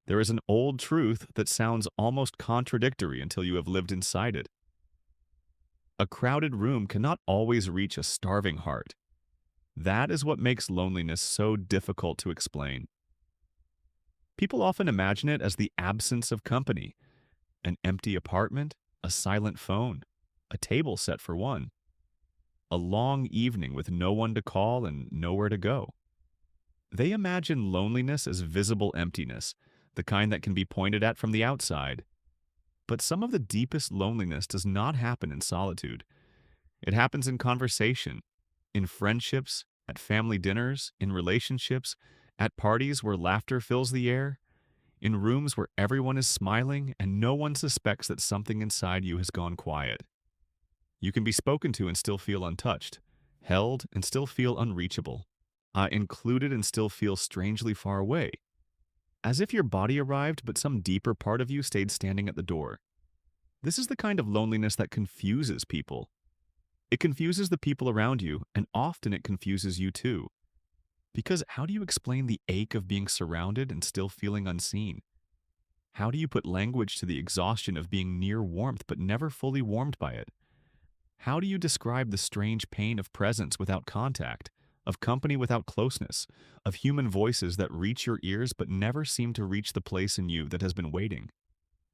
There is an old truth that sounds almost contradictory until you have lived inside it. A crowded room cannot always reach a starving heart. That is what makes loneliness so difficult to explain. People often imagine it as the absence of company, an empty apartment, a silent phone, a table set for one, a long evening with no one to call and nowhere to go. They imagine loneliness as visible emptiness, the kind that can be pointed at from the outside. But some of the deepest loneliness does not happen in solitude. It happens in conversation, in friendships, at family dinners, in relationships, at parties where laughter fills the air, in rooms where everyone is smiling and no one suspects that something inside you has gone quiet. You can be spoken to and still feel untouched, held and still feel unreachable, included and still feel strangely far away, as if your body arrived but some deeper part of you stayed standing at the door. This is the kind of loneliness that confuses people. It confuses the people around you, and often it confuses you too. Because how do you explain the ache of being surrounded and still feeling unseen? How do you put language to the exhaustion of being near warmth but never fully warmed by it? How do you describe the strange pain of presence without contact, of company without closeness, of human voices that reach your ears but never seem to reach the place in you that has been waiting?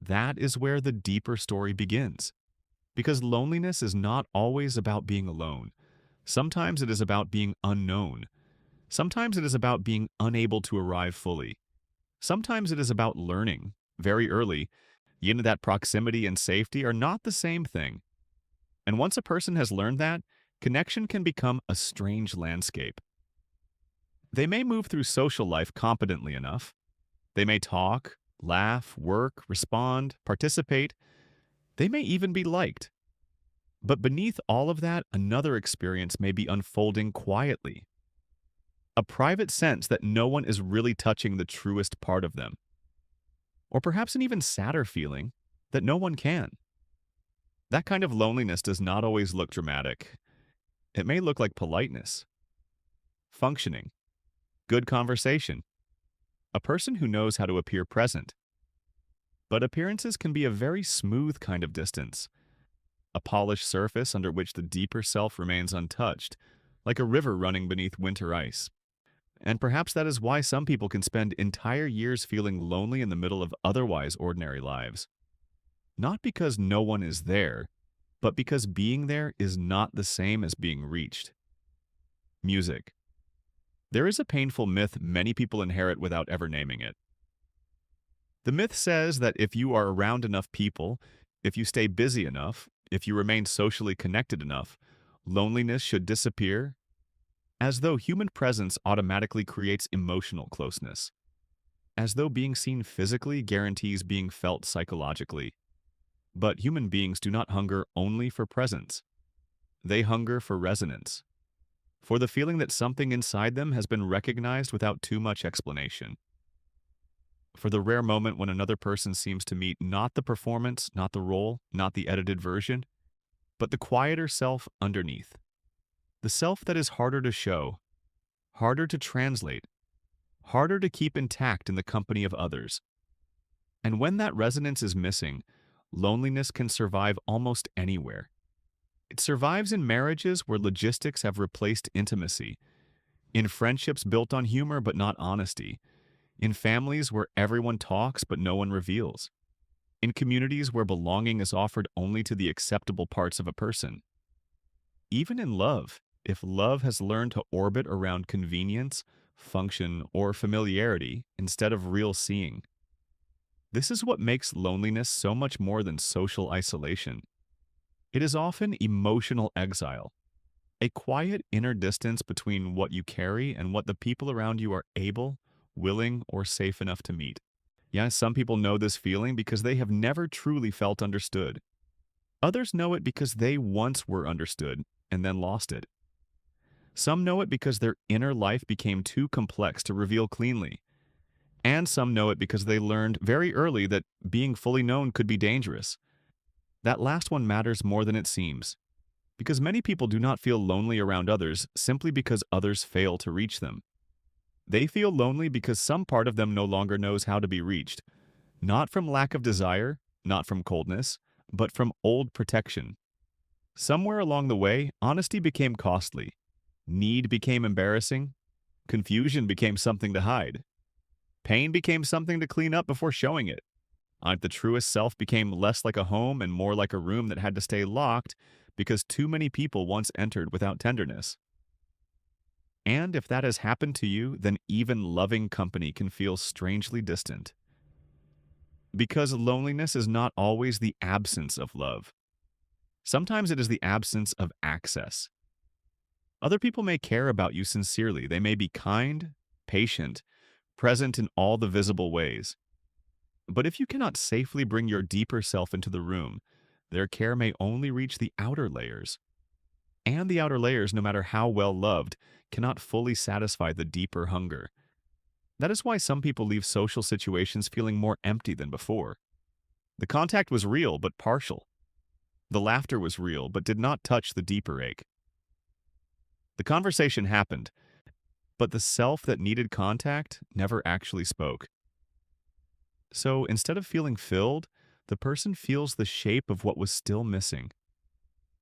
That is where the deeper story begins. Because loneliness is not always about being alone. Sometimes it is about being unknown. Sometimes it is about being unable to arrive fully. Sometimes it is about learning, very early, that proximity and safety are not the same thing. And once a person has learned that, connection can become a strange landscape. They may move through social life competently enough. They may talk, laugh, work, respond, participate. They may even be liked. But beneath all of that, another experience may be unfolding quietly. A private sense that no one is really touching the truest part of them. Or perhaps an even sadder feeling that no one can. That kind of loneliness does not always look dramatic. It may look like politeness, functioning, good conversation, a person who knows how to appear present. But appearances can be a very smooth kind of distance, a polished surface under which the deeper self remains untouched, like a river running beneath winter ice. And perhaps that is why some people can spend entire years feeling lonely in the middle of otherwise ordinary lives. Not because no one is there, but because being there is not the same as being reached. Music. There is a painful myth many people inherit without ever naming it. The myth says that if you are around enough people, if you stay busy enough, if you remain socially connected enough, loneliness should disappear, as though human presence automatically creates emotional closeness, as though being seen physically guarantees being felt psychologically. But human beings do not hunger only for presence. They hunger for resonance, for the feeling that something inside them has been recognized without too much explanation. For the rare moment when another person seems to meet not the performance, not the role, not the edited version, but the quieter self underneath. The self that is harder to show, harder to translate, harder to keep intact in the company of others. And when that resonance is missing, loneliness can survive almost anywhere. It survives in marriages where logistics have replaced intimacy, in friendships built on humor but not honesty, in families where everyone talks but no one reveals, in communities where belonging is offered only to the acceptable parts of a person. Even in love, if love has learned to orbit around convenience, function, or familiarity instead of real seeing. This is what makes loneliness so much more than social isolation. It is often emotional exile, a quiet inner distance between what you carry and what the people around you are able, willing, or safe enough to meet. Yes, some people know this feeling because they have never truly felt understood. Others know it because they once were understood and then lost it. Some know it because their inner life became too complex to reveal cleanly. And some know it because they learned very early that being fully known could be dangerous. That last one matters more than it seems, because many people do not feel lonely around others simply because others fail to reach them. They feel lonely because some part of them no longer knows how to be reached, not from lack of desire, not from coldness, but from old protection. Somewhere along the way, honesty became costly, need became embarrassing, confusion became something to hide, pain became something to clean up before showing it. The truest self became less like a home and more like a room that had to stay locked because too many people once entered without tenderness. And if that has happened to you, then even loving company can feel strangely distant. Because loneliness is not always the absence of love. Sometimes it is the absence of access. Other people may care about you sincerely. They may be kind, patient, present in all the visible ways. But if you cannot safely bring your deeper self into the room, their care may only reach the outer layers. And the outer layers, no matter how well loved, cannot fully satisfy the deeper hunger. That is why some people leave social situations feeling more empty than before. The contact was real, but partial. The laughter was real, but did not touch the deeper ache. The conversation happened, but the self that needed contact never actually spoke. So instead of feeling filled, the person feels the shape of what was still missing.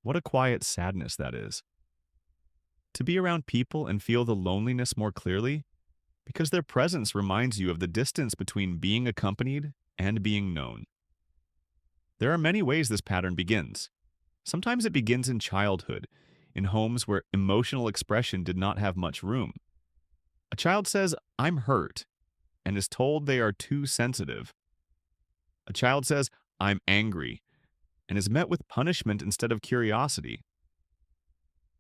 What a quiet sadness that is. To be around people and feel the loneliness more clearly, because their presence reminds you of the distance between being accompanied and being known. There are many ways this pattern begins. Sometimes it begins in childhood, in homes where emotional expression did not have much room. A child says, "I'm hurt," and is told they are too sensitive. A child says, "I'm angry," and is met with punishment instead of curiosity.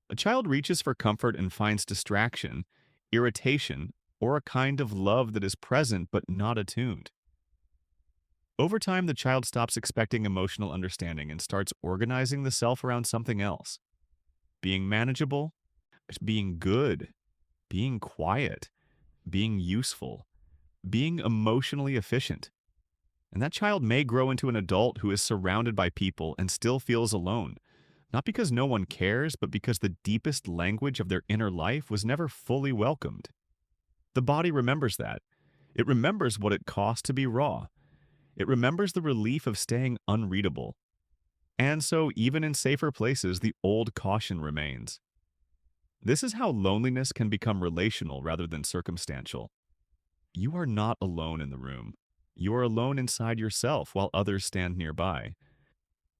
A child reaches for comfort and finds distraction, irritation, or a kind of love that is present but not attuned. Over time, the child stops expecting emotional understanding and starts organizing the self around something else. Being manageable, being good, being quiet, being useful, being emotionally efficient. And that child may grow into an adult who is surrounded by people and still feels alone, not because no one cares, but because the deepest language of their inner life was never fully welcomed. The body remembers that. It remembers what it cost to be raw. It remembers the relief of staying unreadable. And so, even in safer places, the old caution remains. This is how loneliness can become relational rather than circumstantial. You are not alone in the room. You are alone inside yourself while others stand nearby.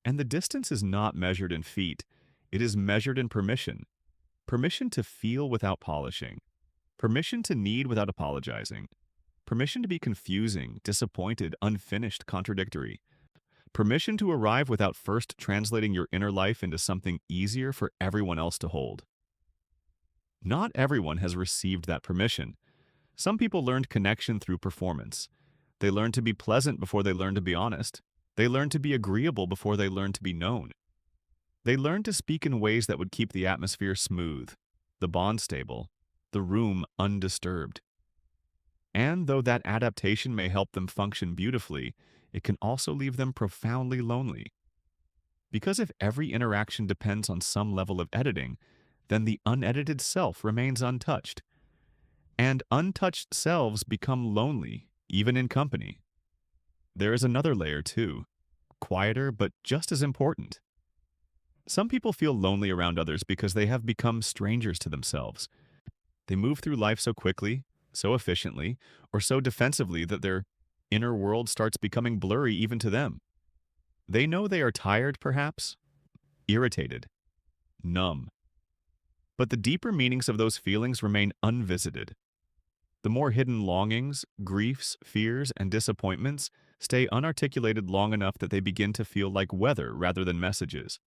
And the distance is not measured in feet. It is measured in permission. Permission to feel without polishing. Permission to need without apologizing. Permission to be confusing, disappointed, unfinished, contradictory. Permission to arrive without first translating your inner life into something easier for everyone else to hold. Not everyone has received that permission. Some people learned connection through performance. They learned to be pleasant before they learned to be honest. They learned to be agreeable before they learned to be known. They learned to speak in ways that would keep the atmosphere smooth, the bond stable, the room undisturbed. And though that adaptation may help them function beautifully, it can also leave them profoundly lonely. Because if every interaction depends on some level of editing, then the unedited self remains untouched. And untouched selves become lonely, even in company. There is another layer too, quieter but just as important. Some people feel lonely around others because they have become strangers to themselves. They move through life so quickly, so efficiently, or so defensively that their inner world starts becoming blurry even to them. They know they are tired, perhaps, irritated, numb. But the deeper meanings of those feelings remain unvisited. The more hidden longings, griefs, fears, and disappointments stay unarticulated long enough that they begin to feel like weather rather than messages.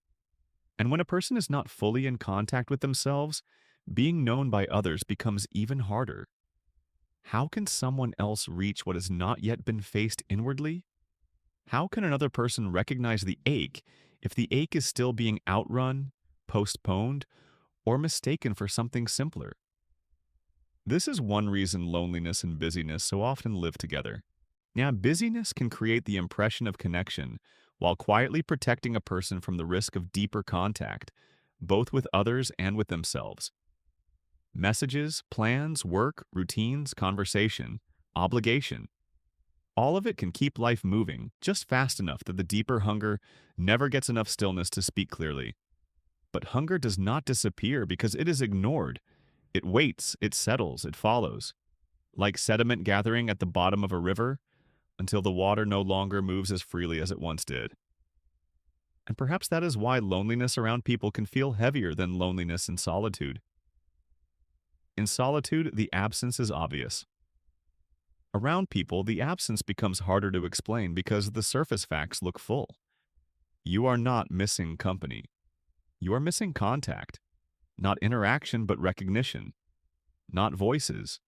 And when a person is not fully in contact with themselves, being known by others becomes even harder. How can someone else reach what has not yet been faced inwardly? How can another person recognize the ache if the ache is still being outrun, postponed, or mistaken for something simpler? This is one reason loneliness and busyness so often live together. Now, busyness can create the impression of connection while quietly protecting a person from the risk of deeper contact, both with others and with themselves. Messages, plans, work, routines, conversation, obligation. All of it can keep life moving just fast enough that the deeper hunger never gets enough stillness to speak clearly. But hunger does not disappear because it is ignored. It waits, it settles, it follows. Like sediment gathering at the bottom of a river until the water no longer moves as freely as it once did. And perhaps that is why loneliness around people can feel heavier than loneliness in solitude. In solitude, the absence is obvious. Around people, the absence becomes harder to explain because the surface facts look full. You are not missing company. You are missing contact. Not interaction, but recognition. Not voices,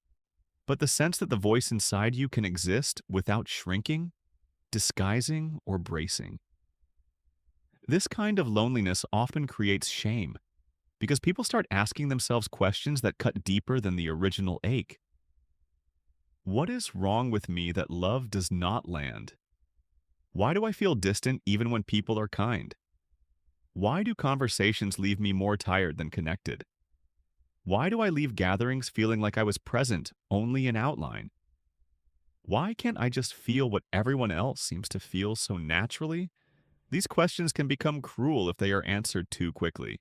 but the sense that the voice inside you can exist without shrinking, disguising, or bracing. This kind of loneliness often creates shame because people start asking themselves questions that cut deeper than the original ache. What is wrong with me that love does not land? Why do I feel distant even when people are kind? Why do conversations leave me more tired than connected? Why do I leave gatherings feeling like I was present only in outline? Why can't I just feel what everyone else seems to feel so naturally? These questions can become cruel if they are answered too quickly,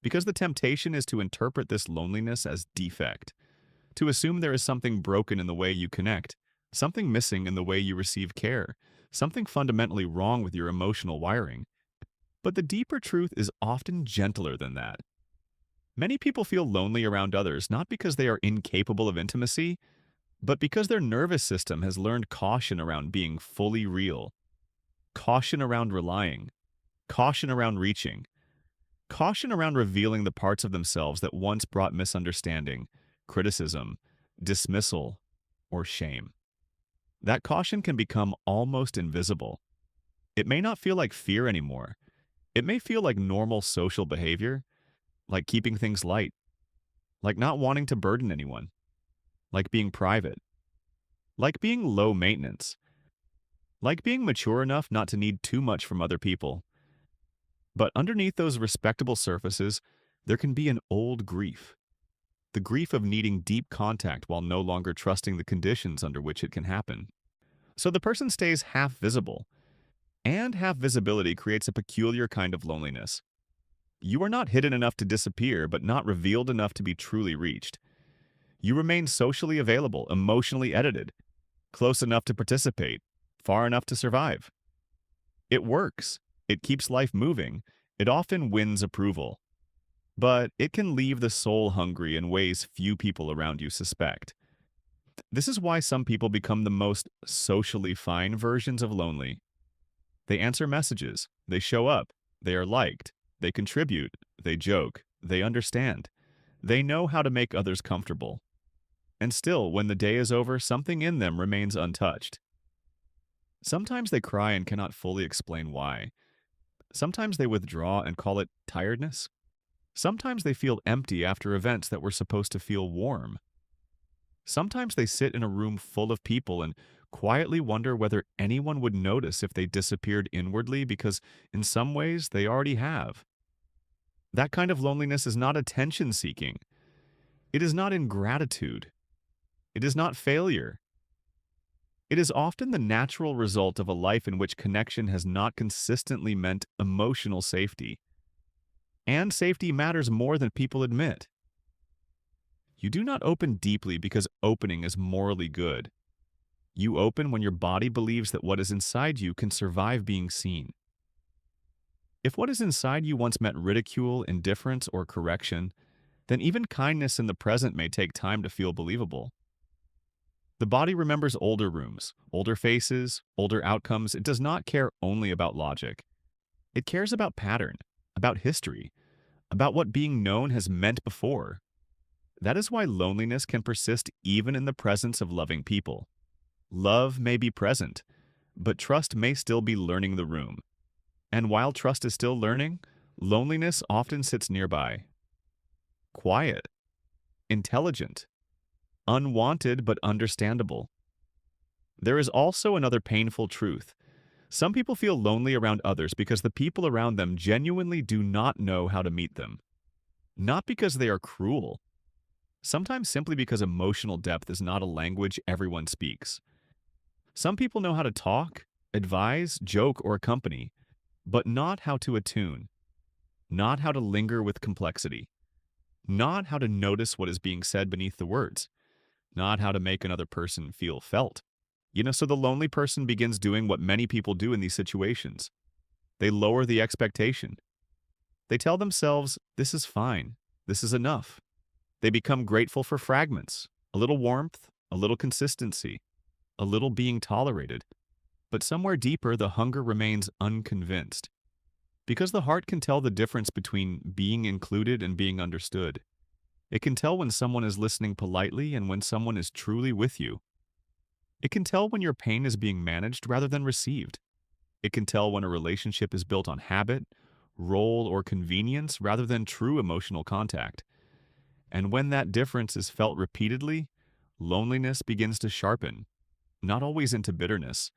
because the temptation is to interpret this loneliness as defect, to assume there is something broken in the way you connect, something missing in the way you receive care, something fundamentally wrong with your emotional wiring. But the deeper truth is often gentler than that. Many people feel lonely around others not because they are incapable of intimacy, but because their nervous system has learned caution around being fully real, caution around relying, caution around reaching, caution around revealing the parts of themselves that once brought misunderstanding, criticism, dismissal, or shame. That caution can become almost invisible. It may not feel like fear anymore. It may feel like normal social behavior, like keeping things light, like not wanting to burden anyone, like being private, like being low maintenance, like being mature enough not to need too much from other people. But underneath those respectable surfaces, there can be an old grief. The grief of needing deep contact while no longer trusting the conditions under which it can happen. So the person stays half visible, and half visibility creates a peculiar kind of loneliness. You are not hidden enough to disappear, but not revealed enough to be truly reached. You remain socially available, emotionally edited, close enough to participate, far enough to survive. It works. It keeps life moving. It often wins approval. But it can leave the soul hungry in ways few people around you suspect. This is why some people become the most socially fine versions of lonely. They answer messages, they show up, they are liked, they contribute, they joke, they understand. They know how to make others comfortable. And still, when the day is over, something in them remains untouched. Sometimes they cry and cannot fully explain why. Sometimes they withdraw and call it tiredness. Sometimes they feel empty after events that were supposed to feel warm. Sometimes they sit in a room full of people and quietly wonder whether anyone would notice if they disappeared inwardly because, in some ways, they already have. That kind of loneliness is not attention-seeking. It is not ingratitude. It is not failure. It is often the natural result of a life in which connection has not consistently meant emotional safety. And safety matters more than people admit. You do not open deeply because opening is morally good. You open when your body believes that what is inside you can survive being seen. If what is inside you once met ridicule, indifference, or correction, then even kindness in the present may take time to feel believable. The body remembers older rooms, older faces, older outcomes. It does not care only about logic. It cares about pattern, about history, about what being known has meant before. That is why loneliness can persist even in the presence of loving people. Love may be present, but trust may still be learning the room. And while trust is still learning, loneliness often sits nearby. Quiet, intelligent, unwanted but understandable. There is also another painful truth. Some people feel lonely around others because the people around them genuinely do not know how to meet them. Not because they are cruel, Sometimes simply because emotional depth is not a language everyone speaks. Some people know how to talk, advise, joke, or accompany, but not how to attune, not how to linger with complexity, not how to notice what is being said beneath the words, not how to make another person feel felt. So the lonely person begins doing what many people do in these situations. They lower the expectation. They tell themselves, this is fine, this is enough. They become grateful for fragments, a little warmth, a little consistency, a little being tolerated. But somewhere deeper, the hunger remains unconvinced. Because the heart can tell the difference between being included and being understood. It can tell when someone is listening politely and when someone is truly with you. It can tell when your pain is being managed rather than received. It can tell when a relationship is built on habit, role, or convenience rather than true emotional contact. And when that difference is felt repeatedly, loneliness begins to sharpen, not always into bitterness,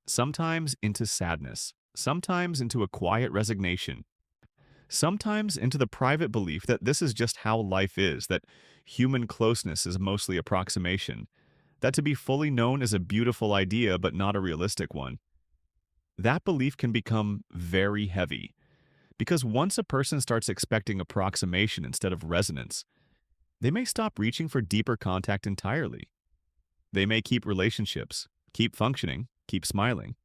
sometimes into sadness, sometimes into a quiet resignation, sometimes into the private belief that this is just how life is, that human closeness is mostly approximation, that to be fully known is a beautiful idea but not a realistic one. That belief can become very heavy, because once a person starts expecting approximation instead of resonance, they may stop reaching for deeper contact entirely. They may keep relationships, keep functioning, keep smiling.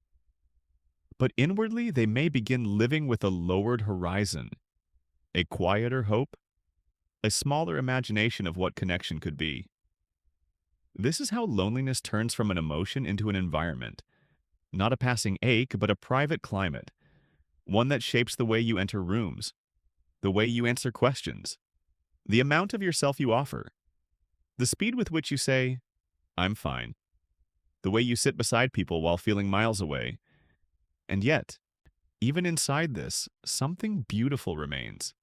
But inwardly, they may begin living with a lowered horizon, a quieter hope, a smaller imagination of what connection could be. This is how loneliness turns from an emotion into an environment, not a passing ache, but a private climate, one that shapes the way you enter rooms, the way you answer questions, the amount of yourself you offer, the speed with which you say, I'm fine, the way you sit beside people while feeling miles away. And yet, even inside this, something beautiful remains.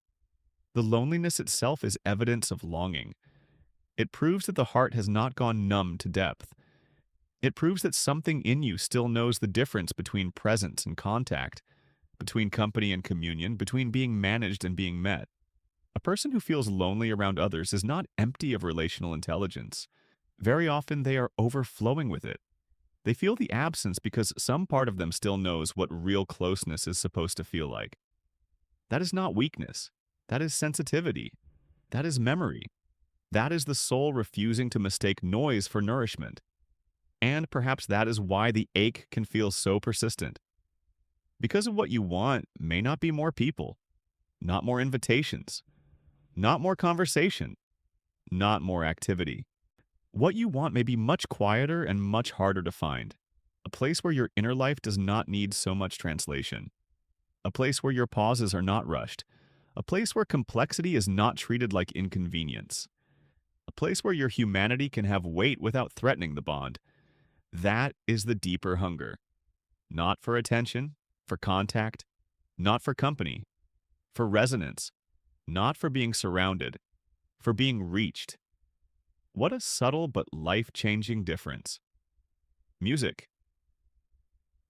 The loneliness itself is evidence of longing. It proves that the heart has not gone numb to depth. It proves that something in you still knows the difference between presence and contact, between company and communion, between being managed and being met. A person who feels lonely around others is not empty of relational intelligence. Very often they are overflowing with it. They feel the absence because some part of them still knows what real closeness is supposed to feel like. That is not weakness. That is sensitivity. That is memory. That is the soul refusing to mistake noise for nourishment. And perhaps that is why the ache can feel so persistent. Because of what you want may not be more people, not more invitations, not more conversation, not more activity. What you want may be much quieter and much harder to find. A place where your inner life does not need so much translation. A place where your pauses are not rushed. A place where complexity is not treated like inconvenience. A place where your humanity can have weight without threatening the bond. That is the deeper hunger. Not for attention, for contact, not for company, for resonance, not for being surrounded, for being reached. What a subtle but life-changing difference. Music.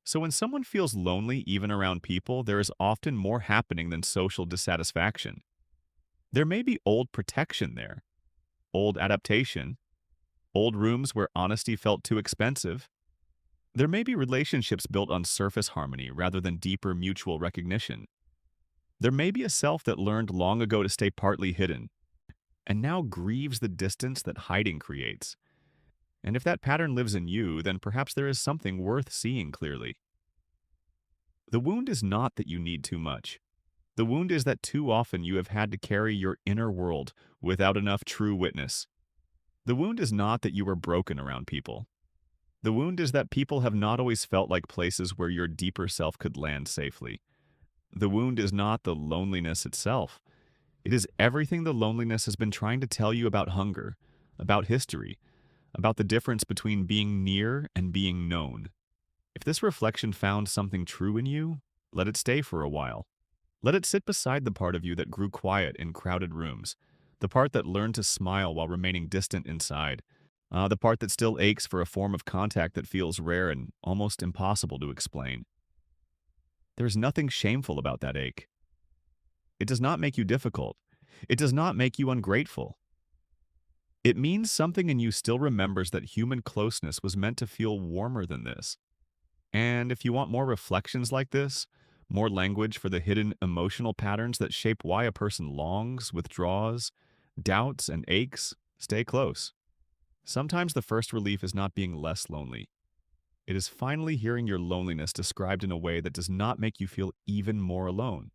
So when someone feels lonely even around people, there is often more happening than social dissatisfaction. There may be old protection there, old adaptation, old rooms where honesty felt too expensive. There may be relationships built on surface harmony rather than deeper mutual recognition. There may be a self that learned long ago to stay partly hidden, and now grieves the distance that hiding creates. And if that pattern lives in you, then perhaps there is something worth seeing clearly. The wound is not that you need too much. The wound is that too often you have had to carry your inner world without enough true witness. The wound is not that you were broken around people. The wound is that people have not always felt like places where your deeper self could land safely. The wound is not the loneliness itself. It is everything the loneliness has been trying to tell you about hunger, about history, about the difference between being near and being known. If this reflection found something true in you, let it stay for a while. Let it sit beside the part of you that grew quiet in crowded rooms, the part that learned to smile while remaining distant inside, the part that still aches for a form of contact that feels rare and almost impossible to explain. There's nothing shameful about that ache. It does not make you difficult. It does not make you ungrateful. It means something in you still remembers that human closeness was meant to feel warmer than this. And if you want more reflections like this, more language for the hidden emotional patterns that shape why a person longs, withdraws, doubts, and aches, stay close. Sometimes the first relief is not being less lonely. It is finally hearing your loneliness described in a way that does not make you feel even more alone.